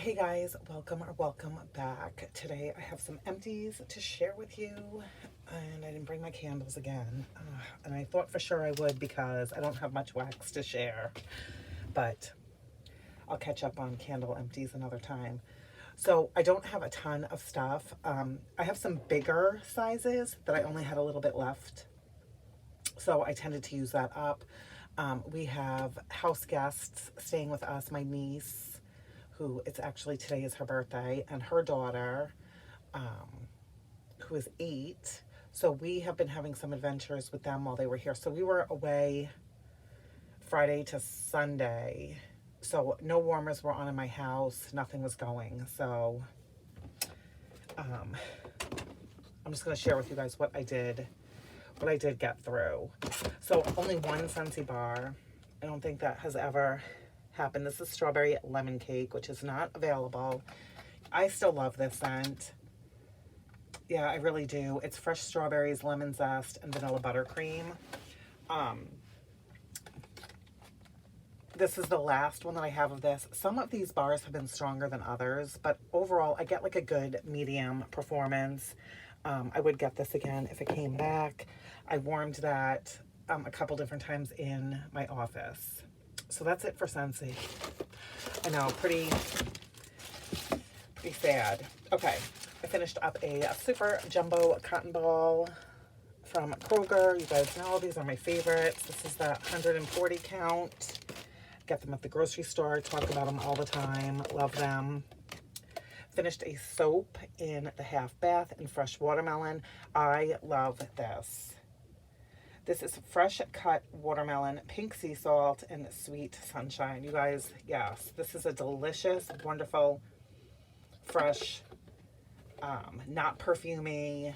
Hey guys, welcome or welcome back. Today I have some empties to share with you, and I didn't bring my candles again. And I thought for sure I would because I don't have much wax to share, but I'll catch up on candle empties another time. So I don't have a ton of stuff. I have some bigger sizes that I only had a little bit left, so I tended to use that up. We have house guests staying with us, my niece, who it's actually today is her birthday, and her daughter, who is 8. So we have been having some adventures with them while they were here. So we were away Friday to Sunday. So no warmers were on in my house. Nothing was going. So I'm just going to share with you guys what I did get through. So only one Scentsy bar. I don't think that has ever happened. This is strawberry lemon cake, which is not available. I still love this scent. Yeah, I really do. It's fresh strawberries, lemon zest, and vanilla buttercream. This is the last one that I have of this. Some of these bars have been stronger than others, but overall I get like a good medium performance. I would get this again if it came back. I warmed that a couple different times in my office. So that's it for Scentsy. I know, pretty sad. Okay, I finished up a super jumbo cotton ball from Kroger. You guys know these are my favorites. This is the 140 count. Get them at the grocery store. Talk about them all the time. Love them. Finished a soap in the half bath in fresh watermelon. I love this. This is fresh cut watermelon, pink sea salt, and sweet sunshine. You guys, yes, this is a delicious, wonderful, fresh, not perfumey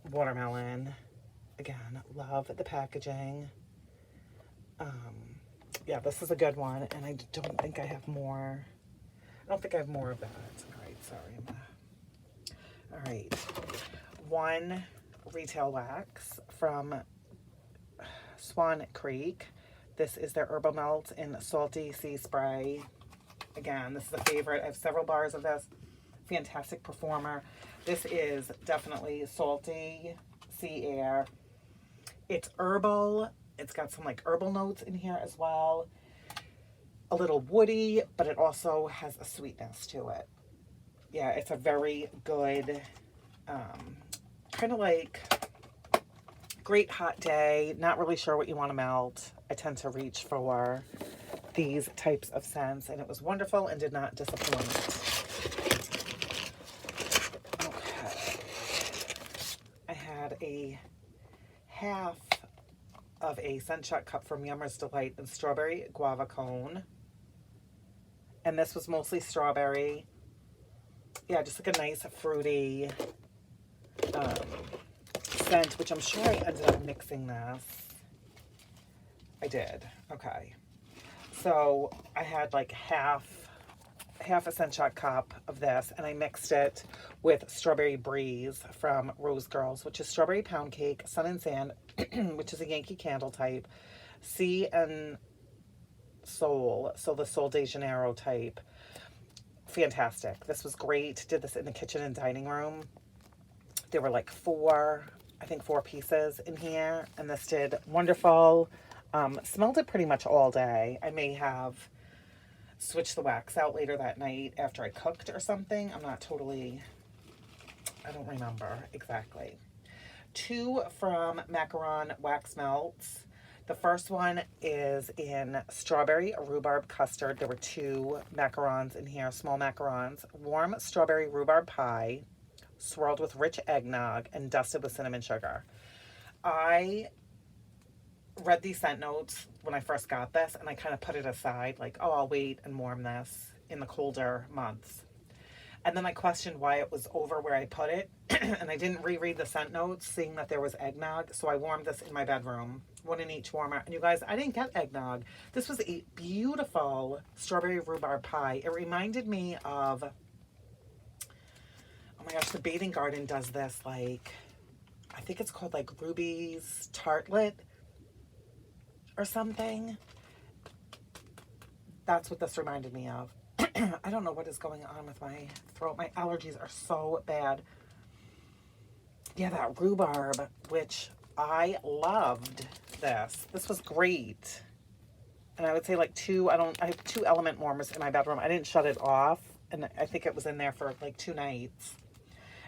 watermelon. Again, love the packaging. Yeah, this is a good one, and I don't think I have more. I don't think I have more of that. All right, sorry. All right, one retail wax from Swan Creek. This is their Herbal Melt in Salty Sea Spray. Again, this is a favorite. I have several bars of this. Fantastic performer. This is definitely salty sea air. It's herbal. It's got some like herbal notes in here as well. A little woody, but it also has a sweetness to it. Yeah, it's a very good, kind of like great hot day, not really sure what you want to melt. I tend to reach for these types of scents, and it was wonderful and did not disappoint. Okay. I had a half of a Scent Shot cup from Yummer's Delight in strawberry guava cone. And this was mostly strawberry. Yeah, just like a nice fruity scent, which I'm sure I ended up mixing this. I did. Okay. So I had like half a Scent Shot cup of this, and I mixed it with Strawberry Breeze from Rose Girls, which is strawberry pound cake, sun and sand, which is a Yankee Candle type, sea and soul, so the Sol de Janeiro type. Fantastic. This was great. Did this in the kitchen and dining room. There were like four pieces in here, and this did wonderful. Smelled it pretty much all day. I may have switched the wax out later that night after I cooked or something. I don't remember exactly. 2 from Macaron Wax Melts. The first one is in strawberry rhubarb custard. There were 2 macarons in here, small macarons. Warm strawberry rhubarb pie, swirled with rich eggnog and dusted with cinnamon sugar. I read these scent notes when I first got this, and I kind of put it aside, like, oh, I'll wait and warm this in the colder months. And then I questioned why it was over where I put it, and I didn't reread the scent notes, seeing that there was eggnog, so I warmed this in my bedroom, 1 in each warmer. And you guys, I didn't get eggnog. This was a beautiful strawberry rhubarb pie. It reminded me of, oh my gosh, the Bathing Garden does this, like, I think it's called like Ruby's Tartlet or something. That's what this reminded me of. I don't know what is going on with my throat. My allergies are so bad. Yeah, that rhubarb, which I loved this. This was great. And I would say like I have 2 element warmers in my bedroom. I didn't shut it off. And I think it was in there for like 2 nights.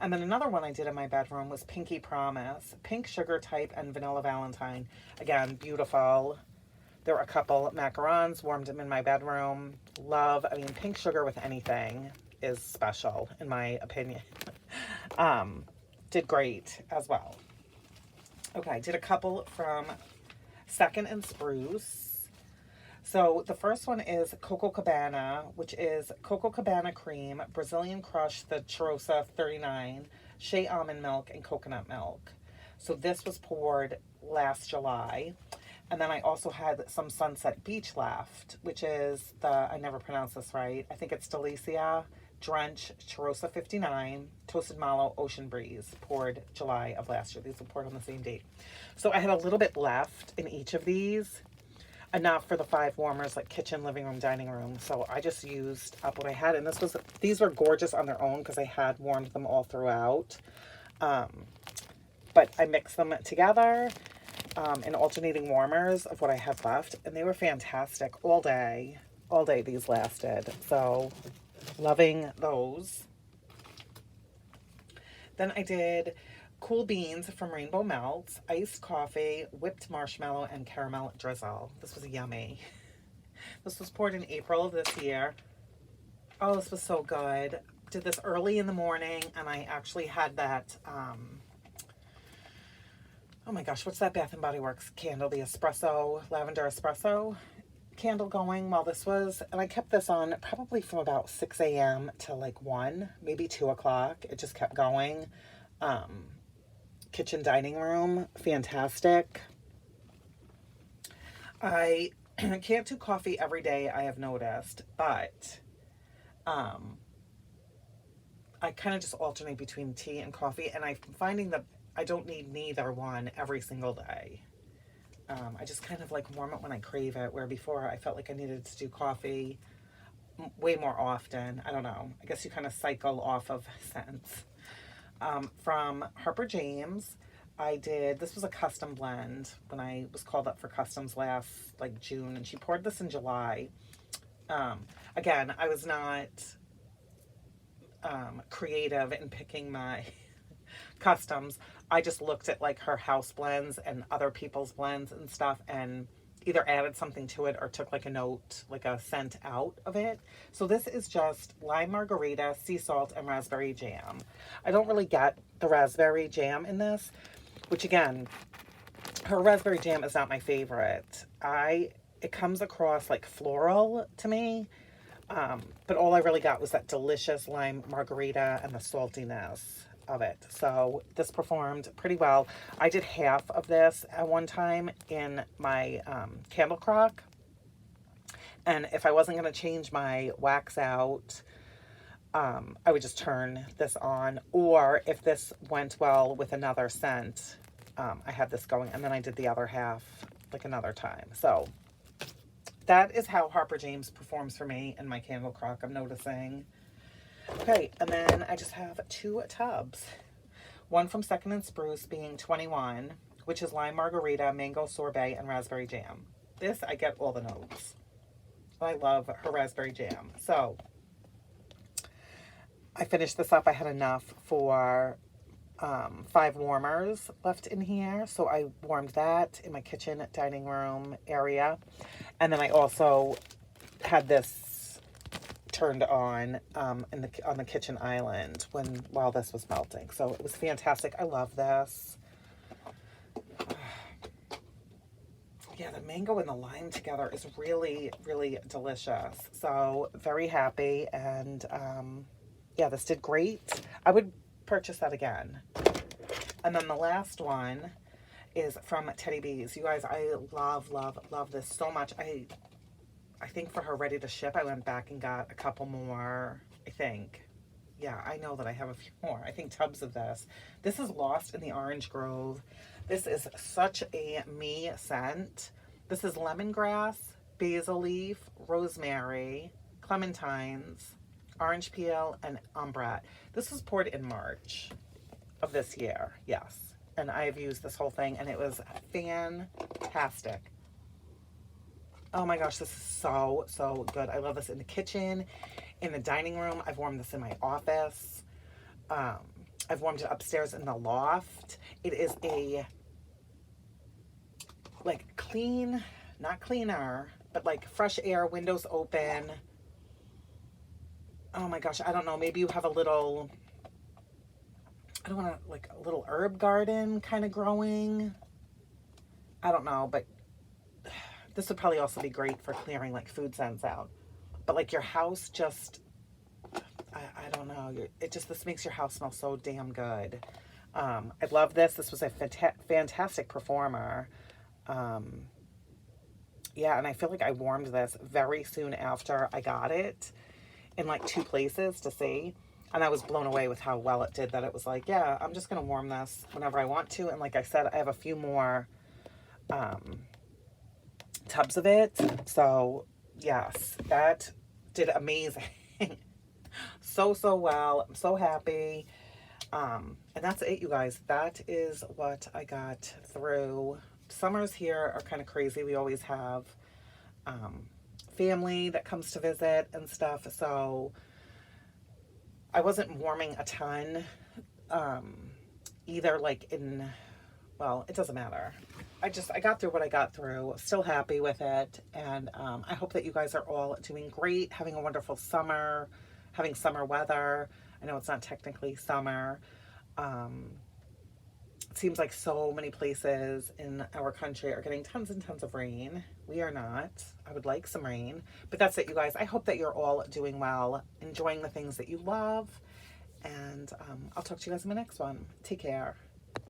And then another one I did in my bedroom was Pinky Promise. Pink Sugar Type and Vanilla Valentine. Again, beautiful. There were a couple macarons, warmed them in my bedroom. Love, I mean, pink sugar with anything is special, in my opinion. Did great as well. Okay, did a couple from Second and Spruce. So the first one is Coco Cabana, which is Coco Cabana Cream, Brazilian Crush, the Cheirosa 39, Shea Almond Milk, and Coconut Milk. So this was poured last July. And then I also had some Sunset Beach left, which is I never pronounce this right. I think it's Delicia, Drench, Cheirosa 59, Toasted Mallow, Ocean Breeze, poured July of last year. These were poured on the same date. So I had a little bit left in each of these, enough for the 5 warmers, like kitchen, living room, dining room. So I just used up what I had. And these were gorgeous on their own because I had warmed them all throughout. But I mixed them together in alternating warmers of what I had left, and they were fantastic all day. All day these lasted, so loving those. Then I did Cool Beans from Rainbow Melts, iced coffee, whipped marshmallow, and caramel drizzle. This was yummy. This was poured in April of this year. Oh, this was so good. Did this early in the morning, and I actually had that oh my gosh, what's that Bath and Body Works candle? The espresso, lavender espresso candle going while this was, and I kept this on probably from about 6 a.m. to like 1, maybe 2 o'clock. It just kept going. Kitchen, dining room, fantastic. I can't do coffee every day, I have noticed, but I kind of just alternate between tea and coffee, and I'm finding that I don't need neither one every single day. I just kind of like warm it when I crave it, where before I felt like I needed to do coffee way more often. I don't know. I guess you kind of cycle off of scents. From Harper James, this was a custom blend when I was called up for customs last like June, and she poured this in July. Again, I was not creative in picking my customs. I just looked at like her house blends and other people's blends and stuff, and either added something to it or took like a note, like a scent out of it. So this is just lime margarita, sea salt, and raspberry jam. I don't really get the raspberry jam in this, which again, her raspberry jam is not my favorite. It comes across like floral to me, but all I really got was that delicious lime margarita and the saltiness of it. So this performed pretty well. I did half of this at one time in my candle crock, and if I wasn't going to change my wax out, I would just turn this on, or if this went well with another scent, I had this going, and then I did the other half like another time. So that is how Harper James performs for me in my candle crock, I'm noticing. Okay, and then I just have 2 tubs. One from Second and Spruce being 21, which is lime margarita, mango sorbet, and raspberry jam. This, I get all the notes. I love her raspberry jam. So I finished this up. I had enough for 5 warmers left in here. So I warmed that in my kitchen, dining room area. And then I also had this turned on on the kitchen island while this was melting. So it was fantastic. I love this. Yeah, the mango and the lime together is really, really delicious. So very happy, and yeah, this did great. I would purchase that again. And then the last one is from Teddy Bees. You guys, I love, love, love this so much. I think for her ready to ship, I went back and got a couple more, I think. Yeah, I know that I have a few more. I think tubs of this. This is Lost in the Orange Grove. This is such a me scent. This is lemongrass, basil leaf, rosemary, clementines, orange peel, and ombre. This was poured in March of this year, yes. And I've used this whole thing, and it was fantastic. Oh my gosh, this is so, so good. I love this in the kitchen, in the dining room. I've worn this in my office. I've warmed it upstairs in the loft. It is a, like, clean, not cleaner, but like fresh air, windows open. Oh my gosh, I don't know. Maybe you have a little, I don't want to, like a little herb garden kind of growing. I don't know, but this would probably also be great for clearing like food scents out. But like your house just, I don't know. This makes your house smell so damn good. I love this. This was a fantastic performer. Yeah, and I feel like I warmed this very soon after I got it in like 2 places to see. And I was blown away with how well it did, that it was like, yeah, I'm just going to warm this whenever I want to. And like I said, I have a few more tubs of it. So yes, that did amazing. So, so well. I'm so happy. And that's it, you guys. That is what I got through. Summers here are kind of crazy. We always have family that comes to visit and stuff. So I wasn't warming a ton either, like in, well, it doesn't matter. I got through what I got through. Still happy with it. And I hope that you guys are all doing great, having a wonderful summer, having summer weather. I know it's not technically summer. It seems like so many places in our country are getting tons and tons of rain. We are not. I would like some rain. But that's it, you guys. I hope that you're all doing well, enjoying the things that you love. And I'll talk to you guys in my next one. Take care.